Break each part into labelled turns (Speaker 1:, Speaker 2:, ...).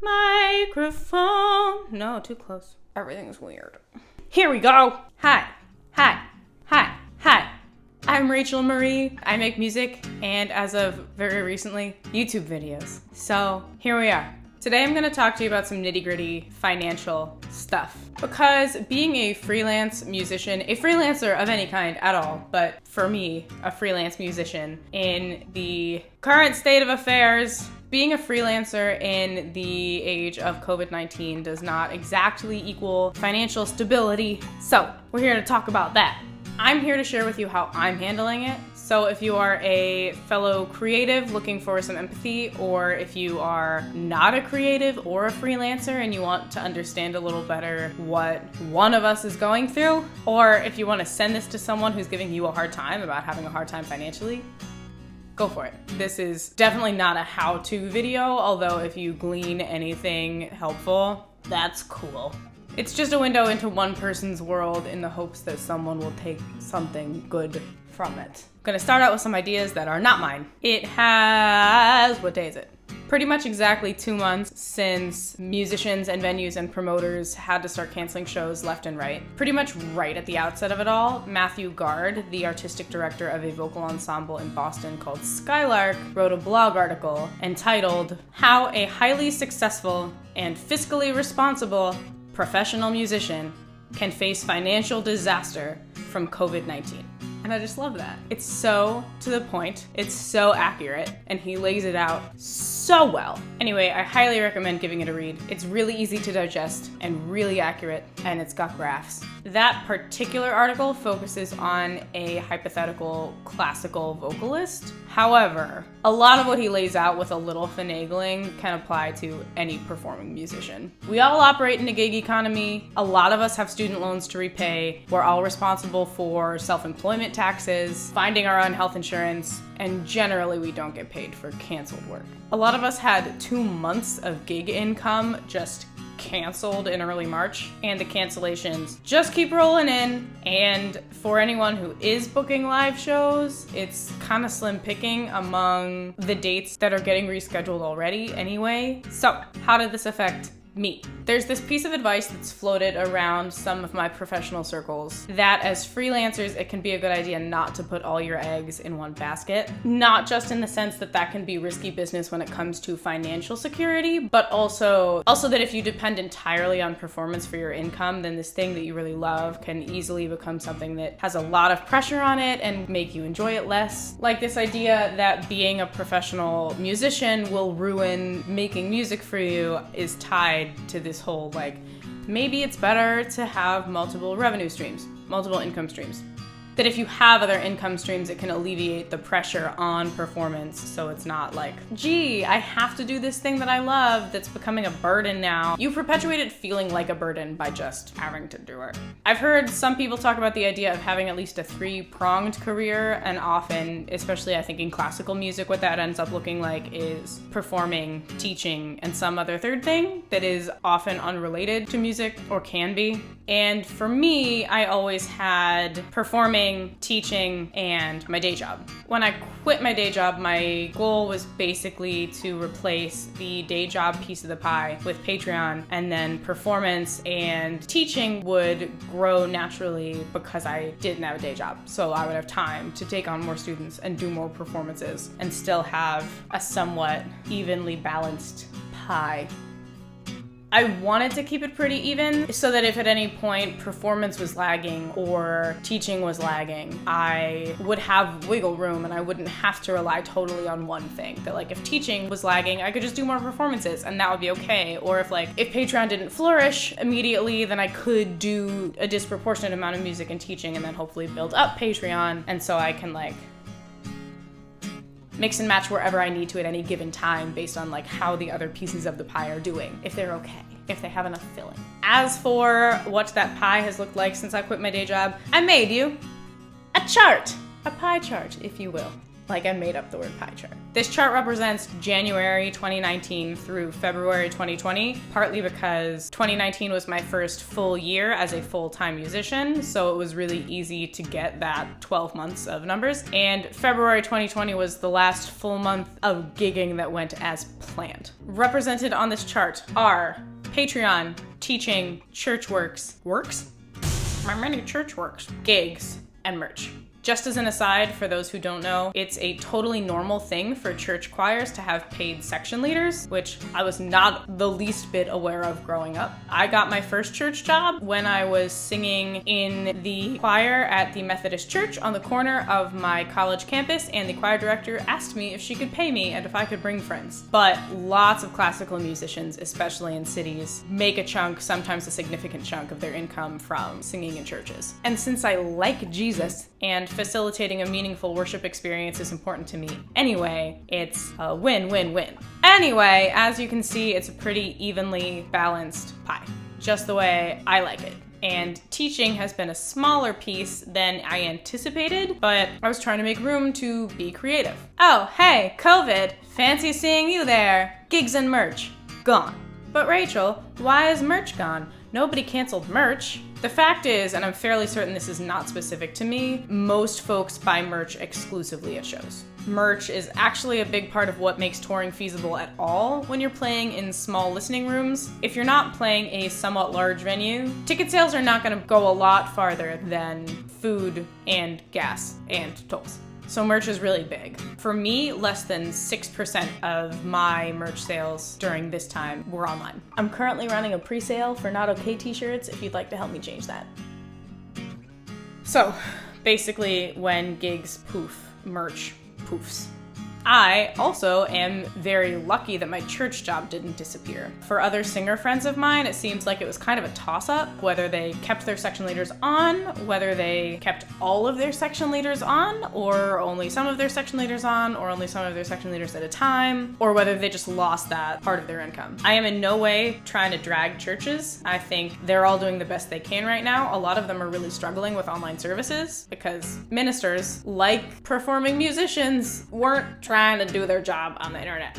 Speaker 1: microphone. No, too close. Everything's weird. Here we go. Hi. I'm Rachel Marie. I make music and, as of very recently, YouTube videos. So here we are. Today I'm going to talk to you about some nitty-gritty financial stuff. Because being a freelance musician, a freelancer of any kind at all, but for me, a freelance musician, in the current state of affairs, being a freelancer in the age of COVID-19 does not exactly equal financial stability. So we're here to talk about that. I'm here to share with you how I'm handling it. So if you are a fellow creative looking for some empathy, or if you are not a creative or a freelancer and you want to understand a little better what one of us is going through, or if you want to send this to someone who's giving you a hard time about having a hard time financially, go for it. This is definitely not a how-to video, although if you glean anything helpful, that's cool. It's just a window into one person's world in the hopes that someone will take something good from it. I'm gonna start out with some ideas that are not mine. It has, what day is it? Pretty much exactly 2 months since musicians and venues and promoters had to start canceling shows left and right. Pretty much right at the outset of it all, Matthew Gard, the artistic director of a vocal ensemble in Boston called Skylark, wrote a blog article entitled "How a Highly Successful and Fiscally Responsible Professional Musician Can Face Financial Disaster from COVID-19. And I just love that. It's so to the point, it's so accurate, and he lays it out so well. Anyway, I highly recommend giving it a read. It's really easy to digest and really accurate, and it's got graphs. That particular article focuses on a hypothetical classical vocalist. However, a lot of what he lays out with a little finagling can apply to any performing musician. We all operate in a gig economy. A lot of us have student loans to repay. We're all responsible for self-employment taxes, finding our own health insurance, and generally we don't get paid for canceled work. A lot of us had 2 months of gig income just canceled in early March, and the cancellations just keep rolling in. And for anyone who is booking live shows, it's kind of slim picking among the dates that are getting rescheduled already anyway. So how did this affect me? There's this piece of advice that's floated around some of my professional circles that as freelancers, it can be a good idea not to put all your eggs in one basket. Not just in the sense that that can be risky business when it comes to financial security, but also that if you depend entirely on performance for your income, then this thing that you really love can easily become something that has a lot of pressure on it and make you enjoy it less. Like this idea that being a professional musician will ruin making music for you is tied to this whole, like, maybe it's better to have multiple revenue streams, multiple income streams. That if you have other income streams, it can alleviate the pressure on performance, so it's not like, gee, I have to do this thing that I love that's becoming a burden now. You perpetuate it feeling like a burden by just having to do it. I've heard some people talk about the idea of having at least a 3-pronged career, and often, especially I think in classical music, what that ends up looking like is performing, teaching, and some other third thing that is often unrelated to music, or can be. And for me, I always had performing, teaching, and my day job. When I quit my day job, my goal was basically to replace the day job piece of the pie with Patreon, and then performance and teaching would grow naturally because I didn't have a day job. So I would have time to take on more students and do more performances and still have a somewhat evenly balanced pie. I wanted to keep it pretty even so that if at any point performance was lagging or teaching was lagging, I would have wiggle room and I wouldn't have to rely totally on one thing. That like if teaching was lagging, I could just do more performances and that would be okay. Or if Patreon didn't flourish immediately, then I could do a disproportionate amount of music and teaching and then hopefully build up Patreon. And so I can mix and match wherever I need to at any given time based on how the other pieces of the pie are doing, if they're okay, if they have enough filling. As for what that pie has looked like since I quit my day job, I made you a chart, a pie chart, if you will. like I made up the word pie chart. This chart represents January 2019 through February 2020, partly because 2019 was my first full year as a full-time musician, so it was really easy to get that 12 months of numbers. And February 2020 was the last full month of gigging that went as planned. Represented on this chart are Patreon, teaching, church works, my many church works, gigs, and merch. Just as an aside, for those who don't know, it's a totally normal thing for church choirs to have paid section leaders, which I was not the least bit aware of growing up. I got my first church job when I was singing in the choir at the Methodist church on the corner of my college campus, and the choir director asked me if she could pay me and if I could bring friends. But lots of classical musicians, especially in cities, make a chunk, sometimes a significant chunk of their income from singing in churches. And since I like Jesus and facilitating a meaningful worship experience is important to me anyway, it's a win-win-win. Anyway, as you can see, it's a pretty evenly balanced pie, just the way I like it. And teaching has been a smaller piece than I anticipated, but I was trying to make room to be creative. Oh, hey, COVID, fancy seeing you there. Gigs and merch, gone. But Rachel, why is merch gone? Nobody canceled merch. The fact is, and I'm fairly certain this is not specific to me, most folks buy merch exclusively at shows. Merch is actually a big part of what makes touring feasible at all when you're playing in small listening rooms. If you're not playing a somewhat large venue, ticket sales are not going to go a lot farther than food and gas and tolls. So merch is really big. For me, less than 6% of my merch sales during this time were online. I'm currently running a pre-sale for Not Okay t-shirts if you'd like to help me change that. So basically, when gigs poof, merch poofs. I also am very lucky that my church job didn't disappear. For other singer friends of mine, it seems like it was kind of a toss-up, whether they kept their section leaders on, whether they kept all of their section leaders on, or only some of their section leaders on, or only some of their section leaders at a time, or whether they just lost that part of their income. I am in no way trying to drag churches. I think they're all doing the best they can right now. A lot of them are really struggling with online services because ministers, like performing musicians, weren't trying to do their job on the internet.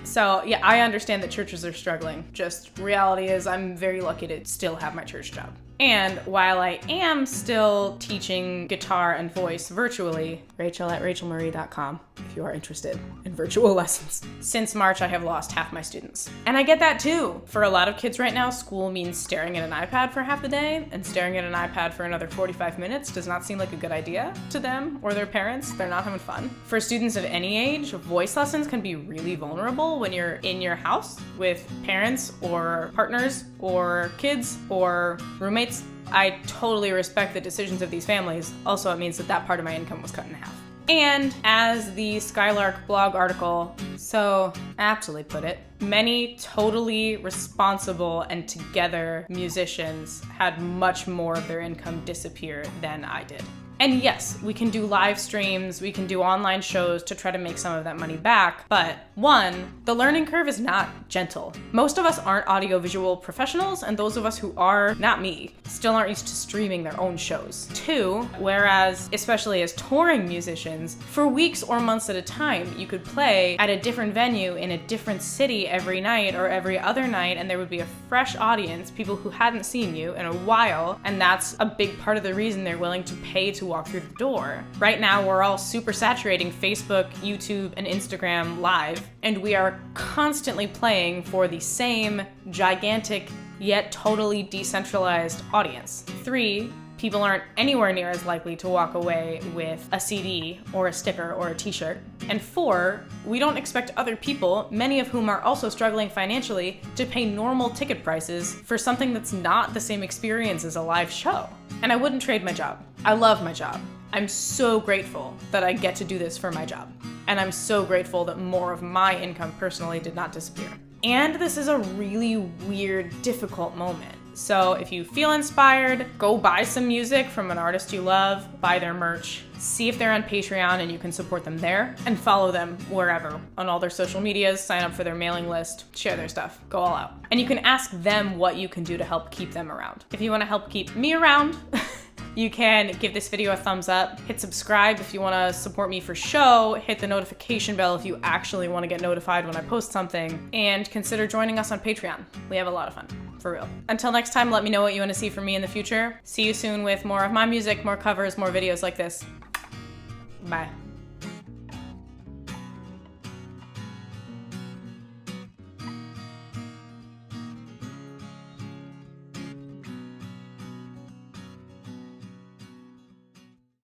Speaker 1: So yeah, I understand that churches are struggling. Just reality is I'm very lucky to still have my church job. And while I am still teaching guitar and voice virtually, Rachel@rachelmarie.com if you are interested in virtual lessons. Since March, I have lost half my students. And I get that too. For a lot of kids right now, school means staring at an iPad for half the day, and staring at an iPad for another 45 minutes does not seem like a good idea to them or their parents. They're not having fun. For students of any age, voice lessons can be really vulnerable when you're in your house with parents or partners or kids or roommates. I totally respect the decisions of these families. Also, it means that that part of my income was cut in half. And as the Skylark blog article so aptly put it, many totally responsible and together musicians had much more of their income disappear than I did. And yes, we can do live streams, we can do online shows to try to make some of that money back, but one, the learning curve is not gentle. Most of us aren't audiovisual professionals, and those of us who are, not me, still aren't used to streaming their own shows. Two, whereas, especially as touring musicians, for weeks or months at a time, you could play at a different venue in a different city every night or every other night, and there would be a fresh audience, people who hadn't seen you in a while, and that's a big part of the reason they're willing to pay to walk through the door. Right now, we're all super saturating Facebook, YouTube, and Instagram live, and we are constantly playing for the same gigantic yet totally decentralized audience. Three, people aren't anywhere near as likely to walk away with a CD or a sticker or a t-shirt. And four, we don't expect other people, many of whom are also struggling financially, to pay normal ticket prices for something that's not the same experience as a live show. And I wouldn't trade my job. I love my job. I'm so grateful that I get to do this for my job. And I'm so grateful that more of my income personally did not disappear. And this is a really weird, difficult moment. So if you feel inspired, go buy some music from an artist you love, buy their merch, see if they're on Patreon and you can support them there, and follow them wherever, on all their social medias, sign up for their mailing list, share their stuff, go all out. And you can ask them what you can do to help keep them around. If you want to help keep me around, You can give this video a thumbs up, hit subscribe if you want to support me for show, hit the notification bell if you actually want to get notified when I post something, and consider joining us on Patreon. We have a lot of fun, for real. Until next time, let me know what you want to see from me in the future. See you soon with more of my music, more covers, more videos like this. Bye.